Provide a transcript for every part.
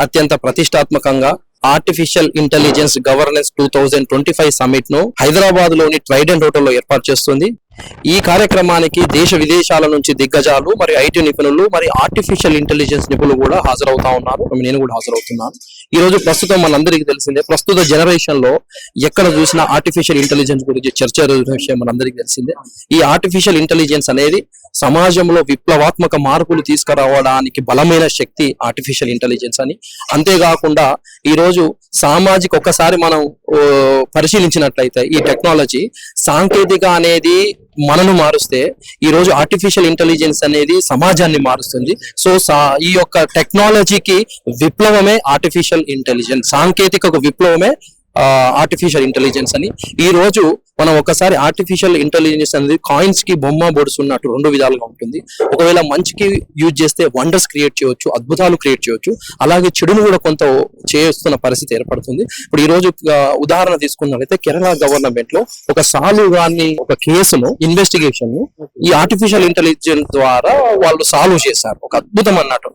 అత్యంత ప్రతిష్టాత్మకంగా artificial intelligence governance 2025 summit ను హైదరాబాద్ లోని ట్రైడెంట్ హోటల్లో ఏర్పాటు చేస్తుంది. ఈ కార్యక్రమానికి దేశ విదేశాల నుంచి దిగ్గజాలు మరి ఐటీ నిపుణులు మరి ఆర్టిఫిషియల్ ఇంటెలిజెన్స్ నిపుణులు కూడా హాజరవుతా ఉన్నారు. నేను కూడా హాజరవుతున్నాను. ఈ రోజు ప్రస్తుతం మనందరికీ తెలిసిందే, ప్రస్తుత జనరేషన్ లో ఎక్కడ చూసినా ఆర్టిఫిషియల్ ఇంటెలిజెన్స్ గురించి చర్చ విషయం మనందరికీ తెలిసిందే. ఈ ఆర్టిఫిషియల్ ఇంటెలిజెన్స్ అనేది సమాజంలో విప్లవాత్మక మార్పులు తీసుకురావడానికి బలమైన శక్తి ఆర్టిఫిషియల్ ఇంటెలిజెన్స్ అని. అంతేకాకుండా ఈ రోజు ఒక్కసారి మనం పరిశీలించినట్లయితే ఈ టెక్నాలజీ సాంకేతిక అనేది మనను మారుస్తే ఈ రోజు ఆర్టిఫిషియల్ ఇంటెలిజెన్స్ అనేది సమాజాన్ని మారుస్తుంది. సో ఈ యొక్క టెక్నాలజీకి విప్లవమే ఆర్టిఫిషియల్ ఇంటెలిజెన్స్, సాంకేతిక విప్లవమే ఆర్టిఫిషియల్ ఇంటెలిజెన్స్ అని. ఈ రోజు మనం ఒకసారి ఆర్టిఫిషియల్ ఇంటెలిజెన్స్ అనేది కాయిన్స్ కి బొమ్మ బొడుసున్నట్టు రెండు విధాలుగా ఉంటుంది. ఒకవేళ మంచికి యూజ్ చేస్తే వండర్స్ క్రియేట్ చేయవచ్చు, అద్భుతాలు క్రియేట్ చేయవచ్చు. అలాగే చెడును కూడా కొంత చేస్తున్న పరిస్థితి ఏర్పడుతుంది. ఇప్పుడు ఈ రోజు ఉదాహరణ తీసుకున్నట్లయితే కేరళ గవర్నమెంట్ లో ఒక సాల్వ్ గాని ఒక కేసును ఇన్వెస్టిగేషన్ ఈ ఆర్టిఫిషియల్ ఇంటెలిజెన్స్ ద్వారా వాళ్ళు సాల్వ్ చేశారు. ఒక అద్భుతం అన్నట్టు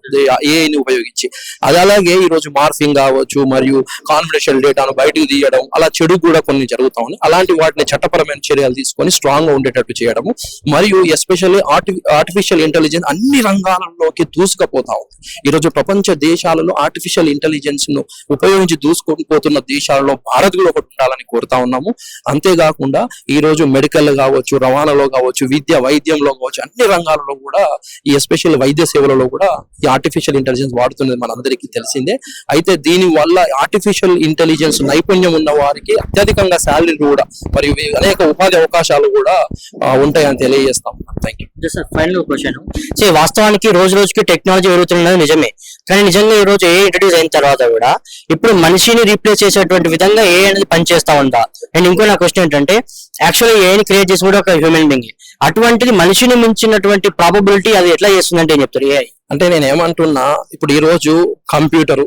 ఏఐని ఉపయోగించి. అది అలాగే ఈ రోజు మార్ఫింగ్ కావచ్చు మరియు కాన్ఫిడెన్షియల్ డేటాను బయటకు తీయడం, అలా చెడు కూడా కొన్ని జరుగుతా ఉన్నాయి. అలాంటి వాటిని చట్టపరమైన చర్యలు తీసుకొని స్ట్రాంగ్ గా ఉండేటట్టు చేయడము మరియు ఎస్పెషల్లీ ఆర్టిఫిషియల్ ఇంటెలిజెన్స్ అన్ని రంగాలలోకి దూసుకుపోతా ఉంది. ఈ రోజు ప్రపంచ దేశాలలో ఆర్టిఫిషియల్ ఇంటెలిజెన్స్ ను ఉపయోగించి దూసుకొని పోతున్న దేశాలలో భారత్ కూడా ఒకటి ఉండాలని కోరుతా ఉన్నాము. అంతేకాకుండా ఈ రోజు మెడికల్ కావచ్చు, రవాణాలో కావచ్చు, వైద్యంలో కావచ్చు, అన్ని రంగాలలో కూడా ఈ ఎస్పెషల్ వైద్య సేవలలో కూడా ఈ ఆర్టిఫిషియల్ ఇంటెలిజెన్స్ వాడుతున్నది మనందరికీ తెలిసిందే. అయితే దీని వల్ల ఆర్టిఫిషియల్ ఇంటెలిజెన్స్ నైపుణ్యం ఉన్న వారికి అత్యధికంగా శాలరీ కూడా మరియు అనేక ఉపాధి అవకాశాలు కూడా ఉంటాయని తెలియజేస్తాం. Thank you. ఫైనల్ క్వశ్చన్, వాస్తవానికి రోజు రోజుకి టెక్నాలజీ పెరుగుతున్నది నిజమే, కానీ నిజంగా ఈ రోజు ఏ ఇంట్రడ్యూస్ అయిన తర్వాత కూడా ఇప్పుడు మనిషిని రీప్లేస్ చేసేటువంటి విధంగా ఏ అనేది పనిచేస్తా ఉందా? అండ్ ఇంకో నా క్వశ్చన్ ఏంటంటే, యాక్చువల్గా ఏని క్రియేట్ చేసి కూడా ఒక హ్యూమన్ బీయింగ్, అటువంటిది మనిషిని మించినటువంటి ప్రాబబిలిటీ అది ఎట్లా చేస్తుందంటే ఏం చెప్తారు? ఏఐ అంటే నేను ఏమంటున్నా, ఇప్పుడు ఈ రోజు కంప్యూటరు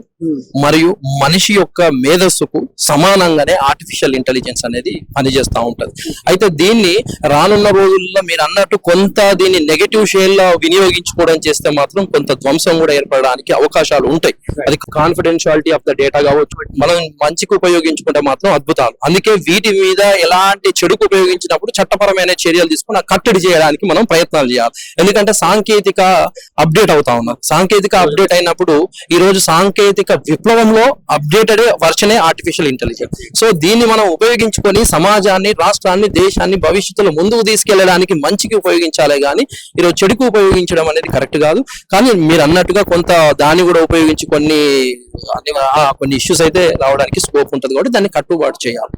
మరియు మనిషి యొక్క మేధస్సుకు సమానంగానే ఆర్టిఫిషియల్ ఇంటెలిజెన్స్ అనేది పనిచేస్తూ ఉంటది. అయితే దీన్ని రానున్న రోజుల్లో మీరు అన్నట్టు కొంత దీన్ని నెగటివ్ షేర్ లో వినియోగించుకోవడం చేస్తే మాత్రం కొంత ధ్వంసం కూడా ఏర్పడడానికి అవకాశాలు ఉంటాయి. అది కాన్ఫిడెన్షియాలిటీ ఆఫ్ ద డేటా కావచ్చు. మనం మంచికి ఉపయోగించుకుంటే మాత్రం అద్భుతాలు. అందుకే వీటి మీద ఎలాంటి చెడుకు ఉపయోగించినప్పుడు చట్టపరమైన చర్యలు తీసుకుని కట్టడి చేయడానికి మనం ప్రయత్నాలు చేయాలి. ఎందుకంటే సాంకేతిక అప్డేట్ అవుతా ఉన్నాం. సాంకేతిక అప్డేట్ అయినప్పుడు ఈ రోజు సాంకేతిక విప్లవంలో అప్డేటెడ్ వర్షనే ఆర్టిఫిషియల్ ఇంటెలిజెన్స్. సో దీన్ని మనం ఉపయోగించుకొని సమాజాన్ని, రాష్ట్రాన్ని, దేశాన్ని భవిష్యత్తులో ముందుకు తీసుకెళ్లడానికి మంచికి ఉపయోగించాలి కానీ ఈరోజు చెడుకు ఉపయోగించడం అనేది కరెక్ట్ కాదు. కానీ మీరు అన్నట్టుగా కొంత దాన్ని కూడా ఉపయోగించి కొన్ని ఇష్యూస్ అయితే రావడానికి స్కోప్ ఉంటుంది కాబట్టి దాన్ని కట్టుబాటు చేయాలి.